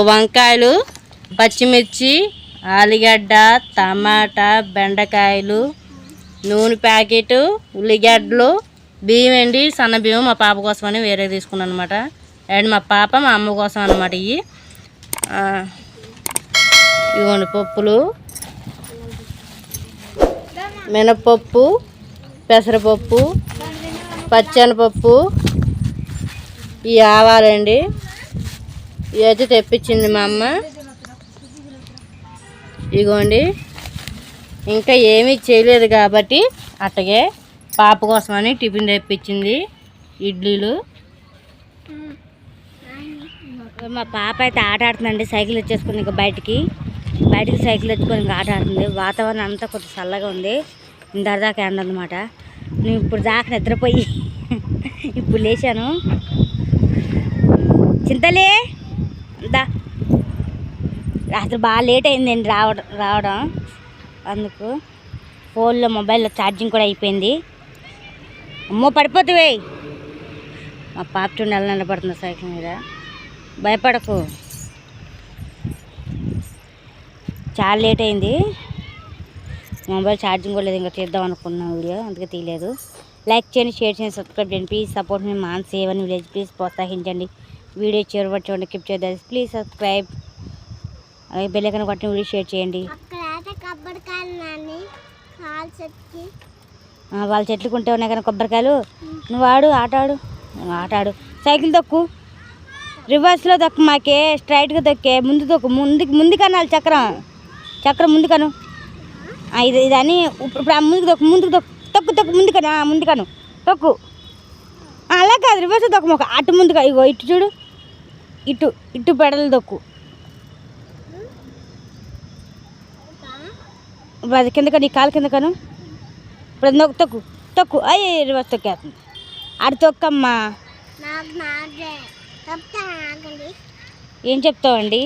వంకాయలు, పచ్చిమిర్చి, ఆలుగడ్డ, టమాటా, బెండకాయలు, నూనె ప్యాకెట్, ఉల్లిగడ్డలు, బియ్యం అండి. సన్న బియ్యం మా పాప కోసం అని వేరే తీసుకున్నాను అనమాట. అండ్ మా పాప మా అమ్మ కోసం అనమాట. ఇవ్వండి పప్పులు, మినపప్పు, పెసరపప్పు, పచ్చెనపప్పు, ఇవి ఆవాలండి. ఇవి అయితే తెప్పించింది మా అమ్మ. ఇగోండి, ఇంకా ఏమీ చేయలేదు కాబట్టి అట్టగే పాప కోసమని టిఫిన్ తెప్పించింది, ఇడ్లీలు. మా పాప అయితే ఆట ఆడుతుందండి. సైకిల్ వచ్చేసుకుని ఇంకా బయటికి సైకిల్ తెచ్చుకొని ఇంకా ఆట ఆడుతుంది. వాతావరణం అంతా కొంచెం చల్లగా ఉంది. ఇందాక ఎండ అనమాట. నేను ఇప్పుడు దాకా నిద్రపోయి ఇప్పుడు లేచాను. చింతలే దా, రాత్రి బాగా లేట్ అయిందండి రావడం. అందుకు ఫోన్లో మొబైల్లో ఛార్జింగ్ కూడా అయిపోయింది. అమ్మో పడిపోతావే. మా పాప చూడండి నిలబడుతుంది సైకిల్ మీద. భయపడకు, చాలా లేట్ అయింది. మొబైల్ ఛార్జింగ్ కూడా లేదు. ఇంకా తీద్దాం అనుకున్నాం వీడియో, అందుకే తీయలేదు. లైక్ చేయండి, షేర్ చేయండి, సబ్స్క్రైబ్ చేయండి. ప్లీజ్ సపోర్ట్ మీ మాన్ సేవన్ విలేజ్. ప్లీజ్ ప్రోత్సహించండి. వీడియో చివరి చూడండి, కిప్ చేద్దాం. ప్లీజ్ సబ్స్క్రైబ్, అలాగే బెల్ ఐకాన్ కొట్టి వీడియో షేర్ చేయండి. వాళ్ళ చెట్లకు ఉంటే ఉన్నాయి కానీ కొబ్బరికాయలు. నువ్వు ఆడు, ఆటాడు. సైకిల్ తొక్కు, రివర్స్లో తొక్కు, మాకే స్ట్రైట్గా తొక్కే. ముందు తొక్కు, ముందుకనాలి. చక్రం ముందుకను. ఇది అని ఇప్పుడు ముందుకు తొక్కు ముందుకను తొక్కు. అలా కాదు, రివర్స్ తొక్కు. మొక్క అటు ముందుగా. ఇగో ఇటు చూడు, ఇటు పెడలు తొక్కు. ఇప్పుడు అది కిందకను, నీ కాలు కిందకను. ఇప్పుడు తొక్కు. అయ్యి రివర్స్ తొక్కేస్తుంది. అటు తొక్కమ్మా. ఏం చెప్తావండి?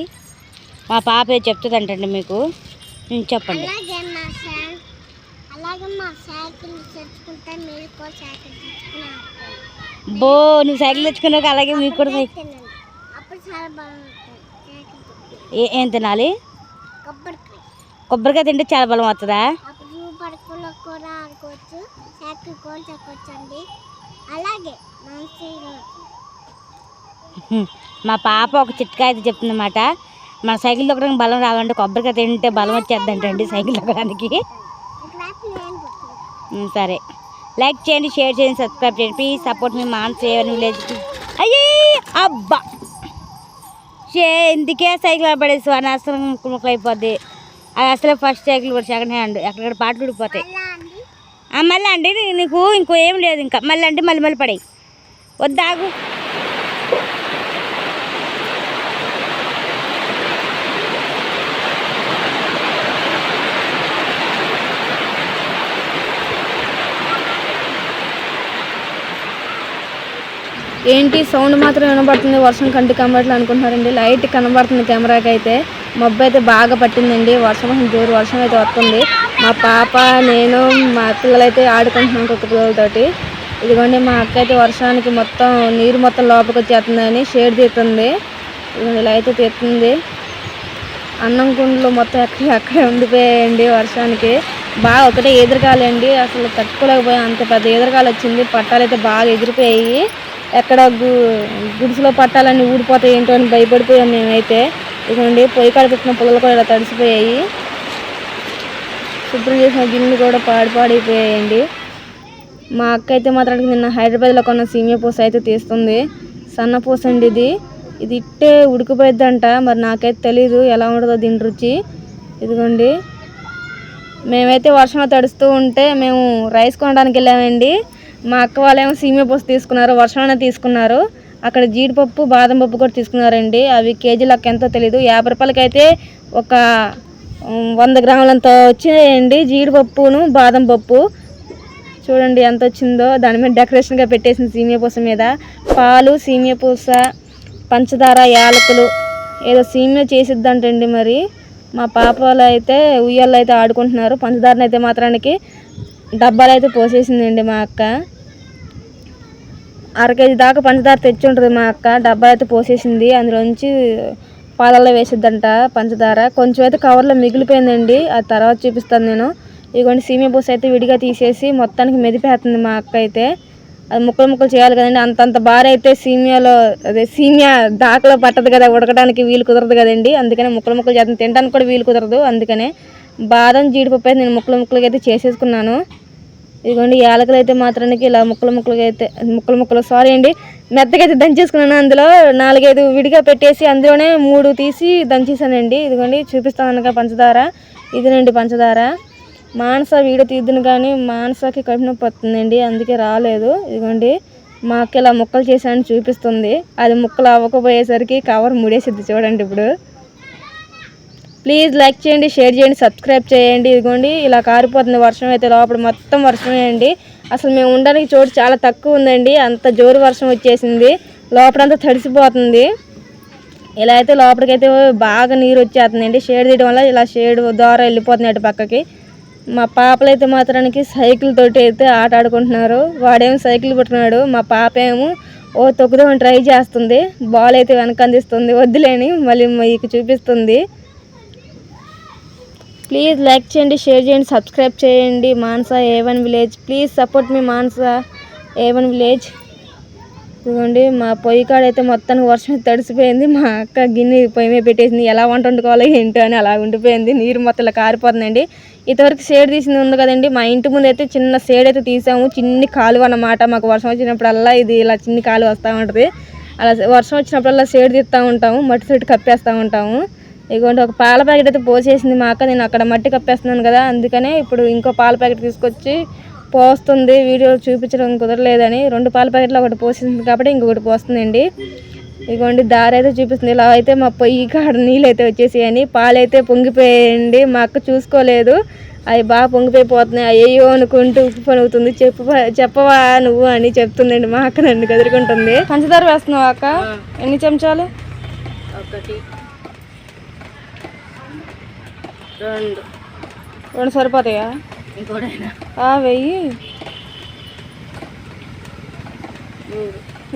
మా పాప ఏది చెప్తుందంటండి మీకు. చెప్పండి. బో, నువ్వు సైకిల్ తెచ్చుకున్నాక అలాగే మీకు కూడా ఏం తినాలి? కొబ్బరికాయ తింటే చాలా బలం వస్తుందా? మా పాప ఒక చిట్కా అయితే చెప్తుంది అన్నమాట. మన సైకిల్ తొక్కడానికి బలం రావాలంటే కొబ్బరికాయ తింటే బలం వచ్చేద్దంటండి సైకిల్ తొక్కడానికి. సరే, లైక్ చేయండి, షేర్ చేయండి, సబ్స్క్రైబ్ చేయండి. ప్లీజ్ సపోర్ట్ మీ మాన్ సేవన్ విలేజ్. అయ్యే అబ్బా, ఇందుకే సైకిల్ పడేసి అని అసలు ముక్కలు అయిపోద్ది. అది అసలు ఫస్ట్ సైకిల్ కూడా సెకండ్ హ్యాండ్. ఎక్కడెక్కడ పాటలు ఊడిపోతాయి. మళ్ళీ అండి నీకు ఇంకో ఏం లేదు. ఇంకా మళ్ళీ అంటే మళ్ళీ పడాయి. వద్దాగు. ఏంటి సౌండ్ మాత్రం వినబడుతుంది, వర్షం కంటి కనబడట్లేదు అనుకుంటున్నారండి. లైట్ కనబడుతుంది కెమెరాకి అయితే. మబ్బు అయితే బాగా పట్టిందండి. జోరు వర్షం అయితే వస్తుంది. మా పాప, నేను, మా పిల్లలైతే ఆడుకుంటున్నాం కుక్క పిల్లలతోటి. ఇదిగోండి మా అక్క అయితే వర్షానికి మొత్తం నీరు మొత్తం లోపలికి వచ్చేస్తుందని షేడ్ తీస్తుంది. ఇదిగోండి ఇలా అయితే తీస్తుంది. అన్నం కుండలు మొత్తం అక్కడే ఉండిపోయాయండి వర్షానికి. బాగా ఒకటే ఎదురుగాలండి, అసలు తట్టుకోలేకపోయాం. అంత పెద్ద ఎదురుగాలు వచ్చింది. పట్టాలు అయితే బాగా ఎగిరిపోయాయి. ఎక్కడ గుడిసెలో పట్టాలన్నీ ఊడిపోతాయి ఏంటో అని భయపడిపోయాం మేమైతే. ఇదిగోండి పొయ్యి కాడ పెట్టిన పుల్లలు కూడా ఇలా తడిసిపోయాయి. శుభ్రం చేసిన గిన్నెలు కూడా పాడిపోయాయండి. మా అక్క అయితే మాత్రం నిన్న హైదరాబాద్లో కొన్న సీమియా పూస అయితే తీస్తుంది. సన్న పూస అండి ఇది ఇట్టే ఉడికిపోయిద్దంట. మరి నాకైతే తెలీదు ఎలా ఉంటుందో దీని రుచి. ఇదిగోండి మేమైతే వర్షంలో తడుస్తూ ఉంటే మేము రైస్ కొనడానికి వెళ్ళామండి. మా అక్క వాళ్ళేమో సీమియా పూస తీసుకున్నారు, వర్షంలోనే తీసుకున్నారు. అక్కడ జీడిపప్పు, బాదం పప్పు కూడా తీసుకున్నారండి. అవి కేజీ లెక్క ఎంతో తెలీదు. 50 రూపాయలకి అయితే ఒక 100 గ్రాములంత వచ్చినాయండి జీడిపప్పును బాదం పప్పు. చూడండి ఎంత వచ్చిందో. దాని మీద డెకరేషన్గా పెట్టేసింది సీమియా పూస మీద. పాలు, సీమియా పూస, పంచదార, యాలకులు ఏదో సీమియా చేసిద్దంటండి. మరి మా పాప వాళ్ళు అయితే ఉయ్యాల్లో అయితే ఆడుకుంటున్నారు. పంచదారని అయితే మాత్రానికి డబ్బాలు అయితే పోసేసిందండి మా అక్క. 1/2 కేజీ దాకా పంచదార తెచ్చి ఉంటుంది మా అక్క. డబ్బాలు అయితే పోసేసింది. అందులోంచి పాలల్లో వేసిద్దంట పంచదార. కొంచెం అయితే కవర్లో మిగిలిపోయిందండి, అది తర్వాత చూపిస్తాను నేను. ఇదిగోండి సేమియా పూస అయితే విడిగా తీసేసి మొత్తానికి మెదిపేస్తుంది మా అక్క అయితే. అది ముక్కలు ముక్కలు చేయాలి కదండి, అంతంత బార్ అయితే సేమియా దాకలో పట్టదు కదా, ఉడకడానికి వీలు కుదరదు కదండి. అందుకనే ముక్కలు ముక్కలు చేస్తుంది, తినడానికి కూడా వీలు కుదరదు. అందుకనే బాదం జీడిపప్పు అయితే నేను ముక్కలు ముక్కలుగా అయితే చేసేసుకున్నాను. ఇదిగోండి యాలకులు అయితే మాత్రానికి ఇలా ముక్కలు సారీ అండి, మెత్తగా అయితే దంచేసుకున్నాను. అందులో 4-5 విడిగా పెట్టేసి అందులోనే 3 తీసి దంచేసానండి. ఇదిగోండి చూపిస్తాను అనగా పంచదార, ఇదినండి పంచదార. మానస వీడియో తీద్దును కానీ మానసకి కడుపు నొప్పి వస్తుందండి, అందుకే రాలేదు. ఇదిగోండి మా అక్క ఇలా ముక్కలు చేశానని చూపిస్తుంది. అది ముక్కలు అవ్వకపోయేసరికి కవర్ ముడేసిద్ది చూడండి. ఇప్పుడు ప్లీజ్ లైక్ చేయండి, షేర్ చేయండి, సబ్స్క్రైబ్ చేయండి. ఇదిగోండి ఇలా కారిపోతుంది వర్షం అయితే, లోపల మొత్తం వర్షమే అండి. అసలు మేము ఉండడానికి చోటు చాలా తక్కువ ఉందండి, అంత జోరు వర్షం వచ్చేసింది, లోపలంతా తడిసిపోతుంది. ఇలా అయితే లోపలికైతే బాగా నీరు వచ్చేస్తుందండి. షేడ్ తీయడం వల్ల ఇలా షేడ్ ద్వారా వెళ్ళిపోతుంది అటు పక్కకి. మా పాపలు అయితే మాత్రానికి సైకిల్ తోటి అయితే ఆట ఆడుకుంటున్నారు. వాడేమో సైకిల్ పట్టుకున్నాడు, మా పాప ఏమో తొక్కుదామని ట్రై చేస్తుంది. బాల్ అయితే వెనక అందిస్తుంది, వద్దులేని మళ్ళీ మీకు చూపిస్తుంది. ప్లీజ్ లైక్ చేయండి, షేర్ చేయండి, సబ్స్క్రైబ్ చేయండి. మానస A1 village, please support me Manasa A1 village. ఇదిగోండి మా పొయ్యి కాడ అయితే మొత్తానికి వర్షం తడిసిపోయింది. మా అక్క గిన్నె పొయ్యి మీద పెట్టేసింది, ఎలా వంట వండుకోవాలో ఏంటో అని అలా ఉండిపోయింది. నీరు మొత్తం ఇలా కారిపోతుందండి. ఇంతవరకు షేడ్ తీసింది ఉంది కదండి, మా ఇంటి ముందు అయితే చిన్న షేడ్ అయితే తీసాము, చిన్ని కాలువ అన్నమాట. మాకు వర్షం వచ్చినప్పుడల్లా ఇది ఇలా చిన్ని కాలువ వస్తూ ఉంటుంది. అలా వర్షం వచ్చినప్పుడల్లా షేడ్ తీస్తూ ఉంటాము, మట్టి తోటి కప్పేస్తూ ఉంటాము. ఇదిగోండి ఒక పాల ప్యాకెట్ అయితే పోసేసింది మా అక్క, నేను అక్కడ మట్టి కప్పేస్తున్నాను కదా, అందుకనే ఇప్పుడు ఇంకో పాల ప్యాకెట్ తీసుకొచ్చి పోస్తుంది. వీడియో చూపించడం కుదరలేదని 2 పాల ప్యాకెట్లు ఒకటి పోసేసింది కాబట్టి ఇంకొకటి పోస్తుందండి. ఇదిగోండి దారి అయితే చూపిస్తుంది. ఇలా అయితే మా పొయ్యి కాడ నీళ్ళు అయితే వచ్చేసాయని, పాలైతే పొంగిపోయాయండి. మా అక్క చూసుకోలేదు, అవి బాగా పొంగిపోయిపోతున్నాయి. అయ్యో అనుకుంటూ ఉప్పు పనుగుతుంది. చెప్పవా నువ్వు అని చెప్తుందండి మా అక్క, నన్ను కదురుకుంటుంది. పంచదార వేస్తున్నావా అక్క? ఎన్ని చెంచాలు? 1 2 సరిపోతాయా? వెయ్యి,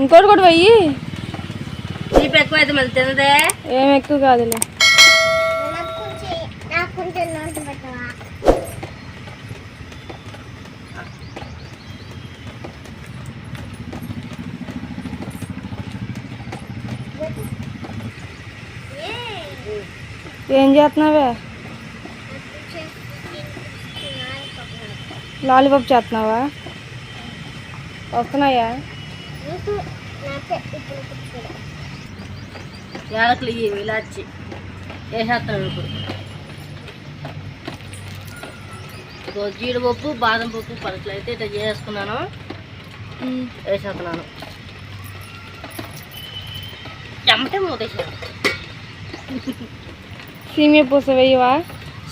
ఇంకోటి కూడా వెయ్యి. ఎక్కువ అయితే మళ్ళీ తినదే, ఏం ఎక్కువ కాదులే. ఏం చేస్తున్నావే? లాలీపాప్ చేస్తున్నావా? వస్తున్నాయా? యాలకులు ఇలాచి వేసేస్తాను. ఇప్పుడు జీడిపప్పు బాదం పప్పు పలుకులు అయితే ఇట్లా చేసుకున్నాను, వేసేస్తున్నాను. చెమటే మూతేసాను. సేమియా పూస వేయవా?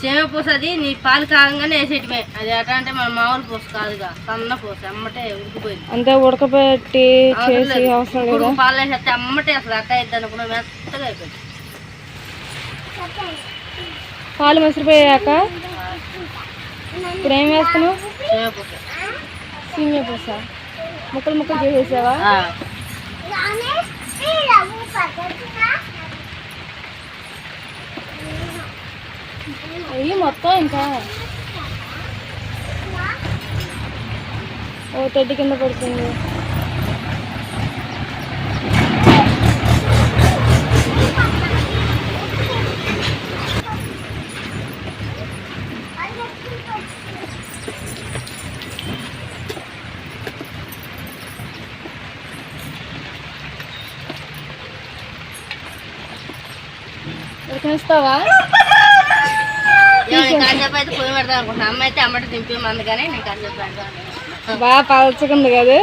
సేమియా పూస అది నీ పాలు కాగానే వేసేయటమే. అది ఎట్లా అంటే మన మామూలు పూస కాదుగా, సన్న పూస, అమ్మటే ఉడికిపోయింది. అంతే ఉడకబెట్టి చేసి అవసరం లేదా? పాలు వేసేస్తే అమ్మటే అసలు అట్ట అయిద్ది అనుకున్నా, మెత్తగా అయిపోయింది. పాలు మసిరిపోయాక ఇప్పుడు ఏం వేస్తున్నావు? సేమియా పూస. సేమియా పూస ముక్కలు ముక్కలు చేసేసావా? అయ్యి మొత్తం ఇంకా 30 కింద పడుతుంది. ఉడికిస్తావా? కాసేపు అయితే పొయ్యి పెడతాను అనుకుంటున్నా. అమ్మ అయితే అమ్మట దింపేమి, అందుకని నేను కాసేపు పెడతాను. బాగా పలచకుంది కదా,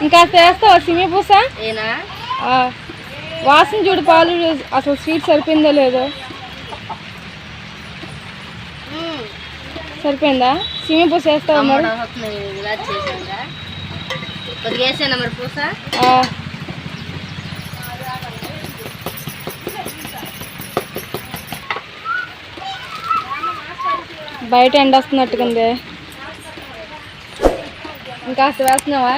ఇంకా చేస్తావా సేమియా పూస? ఏనా వాసన చూడు, పాలు అసలు స్వీట్ సరిపోయిందో లేదో. సరిపోయిందా? సేమియా పూస వేస్తావా మరి? ఇలా చేసాక కొద్దిగా వేసాను మరి పూస. బయట ఎండ వస్తున్నట్టుకుంది, ఇంకా వేస్తున్నావా?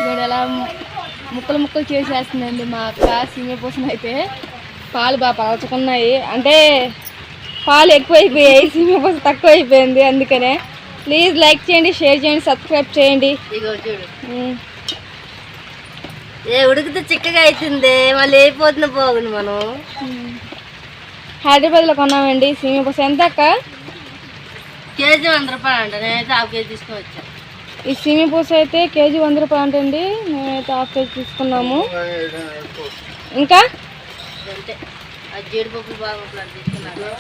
మీరు ఎలా ముక్కలు ముక్కలు చేసేస్తుందండి మా అక్క సేమియా పూసను అయితే. పాలు బాగా పలచుకున్నాయి, అంటే పాలు ఎక్కువైపోయాయి, సీమియా పూస తక్కువ అయిపోయింది. అందుకనే ప్లీజ్ లైక్ చేయండి, షేర్ చేయండి, సబ్స్క్రైబ్ చేయండి. ఉడికితే చిక్కగా అవుతుంది, మళ్ళీ అయిపోతుంది బాగుంది. మనం హైదరాబాద్లో కొన్నామండి సీమియా పూస. ఎంత అక్క? కేజీ 100 రూపాయలు అంట. నేనైతే హాఫ్ కేజీ తీసుకొని వచ్చాను. ఈ సీమియా పూస అయితే కేజీ 100 రూపాయలు అంటండి. మేమైతే హాఫ్ కేజీ తీసుకున్నాము. ఇంకా అంటే అది జీడిపప్పు బాగుంటుంది అని తీసుకున్నాను.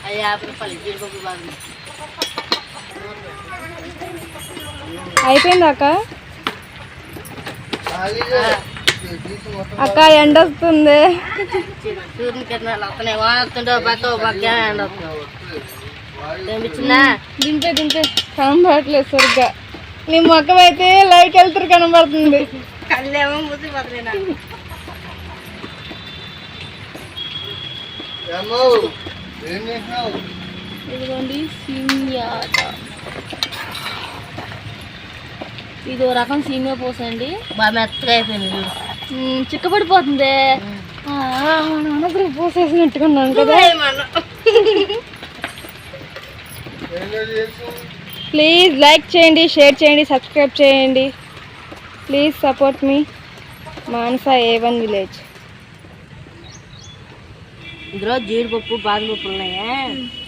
అది 50 రూపాయలు జీడిపప్పు బాగుంది. అయిపోయింది అక్క. అక్క ఎండ వస్తుంది. సూర్యుని కిరణాలు వస్తున్నాయి. వస్తుంటే పక్క పక్క ఎండ వస్తుంది. దింపే కనబడట్లేదు సరిగ్గా. నీ మొక్కం అయితే లైట్ వెళ్తారు కనబడుతుంది. కళ్ళేమో మూసిపోతుంది నాకు. ఇదిగోండి సీమియా. ఇది ఓ రకం సీమియా పూస అండి. బాగా మెత్తగా అయిపోయింది చూడు. చిక్కబడిపోతుంది. పూసేసినట్టుకున్నాను కదా. ప్లీజ్ లైక్ చేయండి, షేర్ చేయండి, సబ్స్క్రైబ్ చేయండి. Please support me Manasa A1 village. ఇందులో జీడిపప్పు బాదం పప్పు ఉన్నాయా,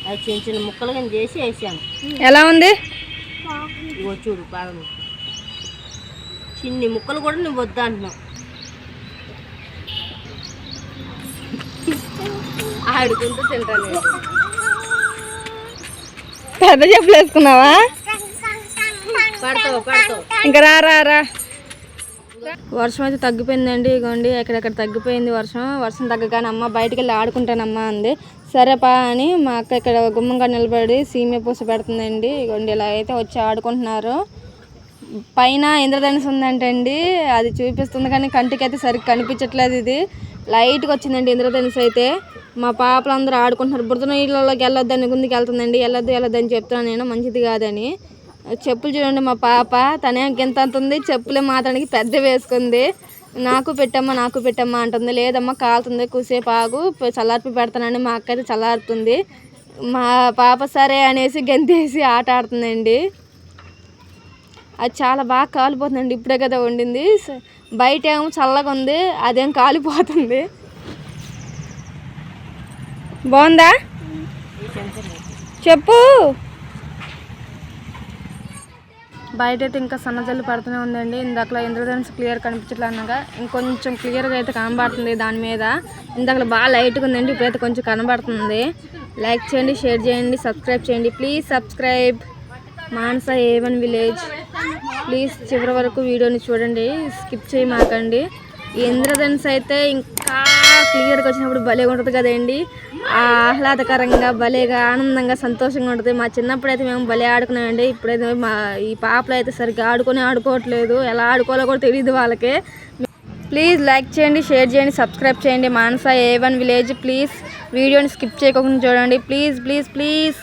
అది చిన్న చిన్న ముక్కలు కానీ చేసి వేసాను. ఎలా ఉంది? ఇగో చూడు, బాదం చిన్ని ముక్కలు కూడా నువ్వు వద్దా అంటున్నావు. ఆడుకుంటూ తింటాను. పెద్ద చెప్పులు వేసుకున్నావా? పడతావు. ఇంకా రా. వర్షం అయితే తగ్గిపోయిందండి. ఇగోండి ఎక్కడెక్కడ తగ్గిపోయింది వర్షం తగ్గగానే అమ్మ బయటికి వెళ్ళి ఆడుకుంటానమ్మా అంది. సరేపా అని మా అక్క ఇక్కడ గుమ్మంగా నిలబడి సీమియా పూస పెడుతుందండి. ఇగోండి ఇలా అయితే వచ్చి ఆడుకుంటున్నారు. పైన ఇంద్రధనుసు ఉందంటండి, అది చూపిస్తుంది కానీ కంటికి అయితే సరిగ్గా కనిపించట్లేదు. ఇది లైట్గా వచ్చిందండి ఇంద్రధనుసు అయితే. మా పాపలు అందరూ ఆడుకుంటున్నారు. బురద నీళ్ళలోకి వెళ్ళొద్దని ముందుకు వెళ్తుందండి. వెళ్ళొద్దని చెప్తున్నాను నేను, మంచిది కాదని. చెప్పులు చూడండి, మా పాప తనే గింత ఉంది, చెప్పులే మాత్రానికి పెద్ద వేసుకుంది. నాకు పెట్టమ్మా అంటుంది. లేదమ్మా కాలుతుంది, కూసేపు ఆగు, చల్లార్పి పెడతానండి. మా అక్క అయితే చల్లారుతుంది. మా పాప సరే అనేసి గంతేసి ఆట ఆడుతుందండి. అది చాలా బాగా కాలిపోతుందండి. ఇప్పుడే కదా వండింది. బయట ఏమో చల్లగా ఉంది, అదేం కాలిపోతుంది. బాగుందా చెప్పు. బయట అయితే ఇంకా సన్నజల్లు పడుతూనే ఉందండి. ఇందాకలో ఇంద్రధనుసు క్లియర్ కనిపించట్లేదు అనగా ఇంకొంచెం క్లియర్గా అయితే కనబడుతుంది దాని మీద. ఇందాకలో బాగా లైట్గా ఉందండి, ఇప్పుడైతే కొంచెం కనబడుతుంది. లైక్ చేయండి, షేర్ చేయండి, సబ్స్క్రైబ్ చేయండి. Please subscribe Manasa A1 village. Please చివరి వరకు వీడియోని చూడండి, స్కిప్ చేయమాకండి. ఈ ఇంద్రధనుసు అయితే ఇంకా క్లియర్గా వచ్చినప్పుడు భలేగా ఉంటుంది కదండి. ఆహ్లాదకరంగా భలేగా ఆనందంగా సంతోషంగా ఉంటుంది. మా చిన్నప్పుడు అయితే మేము భలే ఆడుకున్నామండి. ఇప్పుడైతే ఈ పాపలు అయితే సరిగ్గా ఆడుకోవట్లేదు. ఎలా ఆడుకోవాలో కూడా తెలియదు వాళ్ళకి. ప్లీజ్ లైక్ చేయండి, షేర్ చేయండి, సబ్స్క్రైబ్ చేయండి. మానస A1 విలేజ్. ప్లీజ్ వీడియోని స్కిప్ చేయకుండా చూడండి. ప్లీజ్.